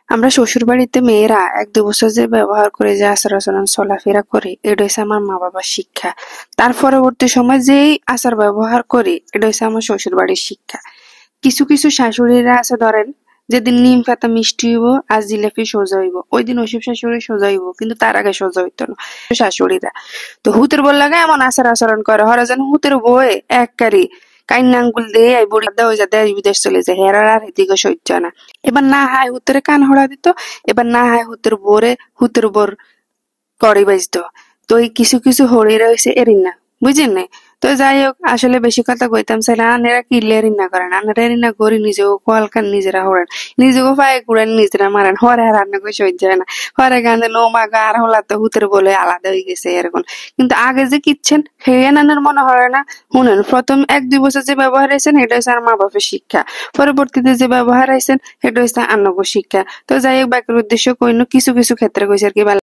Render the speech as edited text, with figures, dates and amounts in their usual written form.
আমরা শ্বশুর বাড়িতে মেয়েরা 1-2 বছর যে ব্যবহার করে, যে আচার আচরণ চলাফেরা করে, এটা হচ্ছে আমার মা বাবার শিক্ষা। তার পরবর্তী সময় যেই আচার ব্যবহার করি, এটা হচ্ছে আমার শ্বশুর বাড়ির শিক্ষা। কিছু কিছু শাশুড়িরা আছে, ধরেন যেদিন নিম পাতা মিষ্টি হইব আর জিলাপি সোজা হইব, ওই দিন ওইসব শাশুড়ি সোজা হইব, কিন্তু তার আগে সোজা হইতো না শাশুড়িরা। তো হুতের বল লাগে এমন আচার আচরণ করে, হরা যেন হুতের বয়ে এককারি কাইন্না আঙ্গুল দিয়ে এই বুড়ি হয়ে যায়, দেশ বিদেশ চলে যায়, হেরার আর এদিকে সহ্য না। এবার না হায় হুতের কান হড়া দিত, এবার না হায় হুতের বোরে হুতের বোর কড়ি বাজতো। তো এই কিছু কিছু হরি রয়েছে এরিন না, বুঝেন না? তো যাই হোক, আসলে বেশি কথা কইতাম চাই না। আনেরা কিনলে এরিন না করেন, আনেরা এরিন না করি নিজেও কলকান নিজেরা হরেন, নিজেকে পায়ে কুড়েন নিজেরা মারেন, হরে আর রান্না করে সহ্য হয় না। হরে গান্ধে নো মাগা আর হলা তো হুতের বলে আলাদা হয়ে গেছে এরকম। কিন্তু আগে যে কিচ্ছেন হেয়ে নানের মনে হয় না। শুনেন, প্রথম 1-2 বছর যে ব্যবহার হয়েছেন এটা হচ্ছে আমার মা বাপের শিক্ষা, পরবর্তীতে যে ব্যবহার হয়েছেন এটা হচ্ছে আন্নগো শিক্ষা। তো যাই হোক, বাকির উদ্দেশ্য কইনো কিছু কিছু ক্ষেত্রে কইছে আর কি।